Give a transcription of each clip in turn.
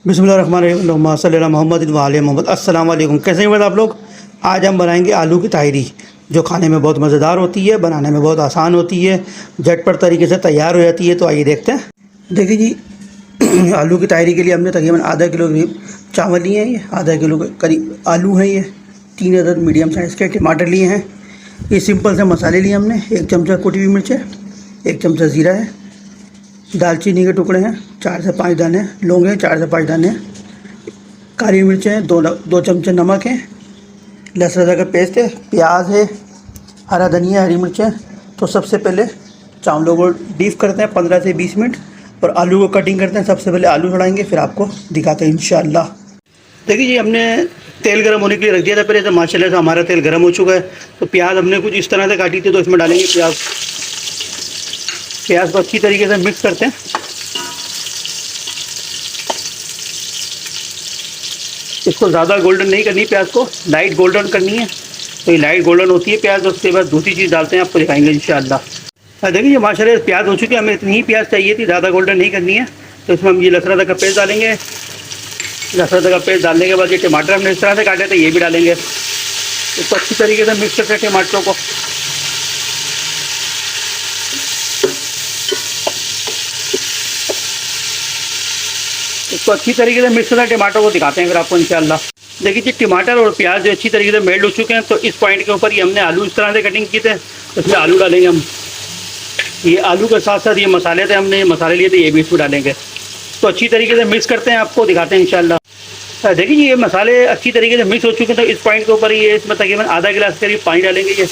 बिस्मिल्लाहिर्रहमानिर्रहीम सल्लल्लाहु मोहम्मद वाले मोहम्मद। अस्सलाम वालेकुम। कैसे हैं आप लोग? आज हम बनाएंगे आलू की ताहिरी, जो खाने में बहुत मज़ेदार होती है, बनाने में बहुत आसान होती है, झटपट तरीके से तैयार हो जाती है। तो आइए देखते हैं। देखिए जी आलू की ताहिरी के लिए हमने तकरीबन आधा किलो करीब चावल लिए हैं, ये आधा किलो के करीब आलू हैं, ये 3 अदद मीडियम साइज़ के टमाटर लिए हैं, ये सिंपल से मसाले लिए हमने। 1 चमचा कुटी हुई मिर्च है, 1 चमचा ज़ीरा है, दालचीनी के टुकड़े हैं 4 से 5 दाने, लौंग हैं 4 से 5 दाने, काली मिर्च है 2 चमचे, नमक है, लहसुन अदरक का पेस्ट है, प्याज है, हरा धनिया, हरी मिर्च है। तो सबसे पहले चावलों को डीप करते हैं 15 से 20 मिनट और आलू को कटिंग करते हैं। सबसे पहले आलू छड़ाएंगे, फिर आपको दिखाते हैं इंशाअल्लाह। देखिए जी हमने तेल गर्म होने के लिए रख दिया था पहले, तो माशाल्लाह से हमारा तेल गर्म हो चुका है। तो प्याज हमने कुछ इस तरह से काटी थी, तो इसमें डालेंगे प्याज को अच्छी तरीके से मिक्स करते हैं। इसको ज़्यादा गोल्डन नहीं करनी, प्याज को लाइट गोल्डन करनी है। तो ये लाइट गोल्डन होती है प्याज। उसके बाद दूसरी चीज़ डालते हैं, आपको दिखाएंगे इंशाअल्लाह। देखिए ये माशाल्लाह प्याज हो चुकी है, हमें इतनी ही प्याज चाहिए थी, ज़्यादा गोल्डन नहीं करनी है। तो इसमें हम ये लहसुन अदरक का पेस्ट डालेंगे। लहसुन अदरक का पेस्ट डालने के बाद ये टमाटर हमने इस तरह से काटे थे, ये भी डालेंगे। इसको अच्छी तरीके से मिक्स करते हैं टमाटरों को। इसको अच्छी तरीके से मिक्स करके टमाटर को दिखाते हैं फिर आपको इंशाअल्लाह। देखिए जी टमाटर और प्याज जो अच्छी तरीके से मेल्ट हो चुके हैं, तो इस पॉइंट के ऊपर ये हमने आलू इस तरह से कटिंग किए थे, तो इसमें आलू डालेंगे हम। ये आलू के साथ साथ ये मसाले थे, हमने मसाले लिए थे, ये भी इसमें डालेंगे। तो अच्छी तरीके से मिक्स करते हैं, आपको दिखाते हैं इंशाअल्लाह। देखिए जी ये मसाले अच्छी तरीके से मिक्स हो चुके हैं, तो इस पॉइंट के ऊपर ये इसमें तकरीबन आधा गिलास करीब पानी डालेंगे। ये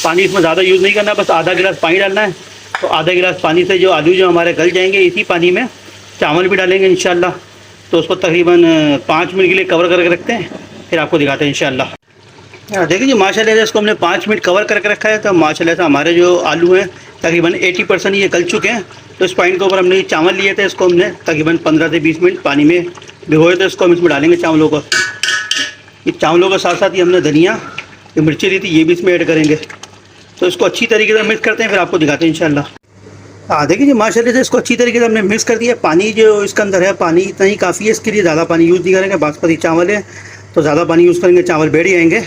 पानी इसमें ज़्यादा यूज़ नहीं करना, बस आधा गिलास पानी डालना है। तो आधा गिलास पानी से जो आलू जो हमारे गल जाएंगे, इसी पानी में चावल भी डालेंगे इंशाअल्लाह। तो उसको तकरीबन 5 मिनट के लिए कवर करके रखते हैं, फिर आपको दिखाते हैं इंशाअल्लाह। देखिए जी माशाल्लाह से इसको हमने 5 मिनट कवर करके रखा है। तो माशाल्लाह से हमारे जो आलू हैं तकरीबन 80% ये गल चुके हैं। तो इस पॉइंट के ऊपर हमने चावल लिए थे, इसको हमने तकरीबन 15 से 20 मिनट पानी में भिगोए थे। इसको हम इसमें डालेंगे चावलों को। ये चावलों के साथ साथ ही हमने धनिया, ये मिर्ची ली थी, ये भी इसमें ऐड करेंगे। तो इसको अच्छी तरीके से मिक्स करते हैं, फिर आपको दिखाते हैं इंशाअल्लाह। देखिए जी माशाल्लाह से इसको अच्छी तरीके से हमने मिक्स कर दिया। पानी जो इसके अंदर है, पानी इतना ही काफ़ी है, इसके लिए ज़्यादा पानी यूज़ नहीं करेंगे। बासमती चावल है तो ज़्यादा पानी यूज़ करेंगे, चावल बैठ जाएंगे।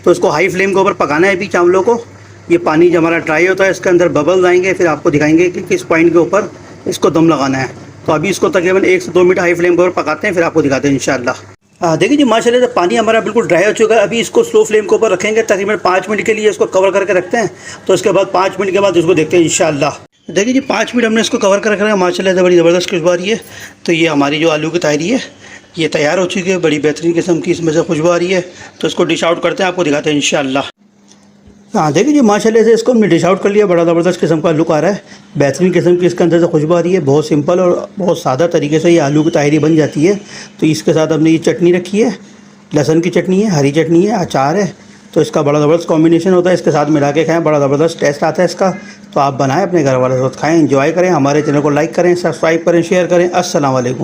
तो इसको हाई फ्लेम के ऊपर पकाना है अभी चावलों को। ये पानी जब हमारा ड्राई होता है, इसके अंदर बबल्स आएंगे, फिर आपको दिखाएंगे कि किस पॉइंट के ऊपर इसको दम लगाना है। तो अभी इसको तकरीबन 1 से 2 मिनट हाई फ्लेम के ऊपर पकाते हैं, फिर आपको दिखाते हैं इंशाअल्लाह। देखिए जी माशाल्लाह से पानी हमारा बिल्कुल ड्राई हो चुका है। अभी इसको स्लो फ्लेम के ऊपर रखेंगे, तकरीबन 5 मिनट के लिए इसको कवर करके रखते हैं। तो उसके बाद 5 मिनट के बाद इसको देखते हैं इंशाअल्लाह। देखिए जी 5 मिनट हमने इसको कवर कर रखा है, माशाल्लाह से बड़ी ज़बरदस्त खुशबू आ रही है। तो ये हमारी जो आलू की ताहिरी है ये तैयार हो चुकी है, बड़ी बेहतरीन किस्म की इसमें से खुशबू आ रही है। तो इसको डिश आउट करते हैं, आपको दिखाते हैं इंशाअल्लाह। देखिए जी माशाल्लाह से इसको हमने डिश आउट कर लिया, बड़ा ज़बरदस्त किस्म का लुक आ रहा है, बेहतरीन किस्म की इसके अंदर से खुशबू आ रही है। बहुत सिंपल और बहुत सादा तरीके से ये आलू की ताहिरी बन जाती है। तो इसके साथ हमने ये चटनी रखी है, लहसुन की चटनी है, हरी चटनी है, अचार है। तो इसका बड़ा ज़बरदस्त कॉम्बिनेशन होता है, इसके साथ मिला के खाएँ, बड़ा ज़बरदस्त टेस्ट आता है इसका। तो आप बनाएं, अपने घर वालों के साथ खाएँ, एंजॉय करें। हमारे चैनल को लाइक करें, सब्सक्राइब करें, शेयर करें। अस्सलाम वालेकुम।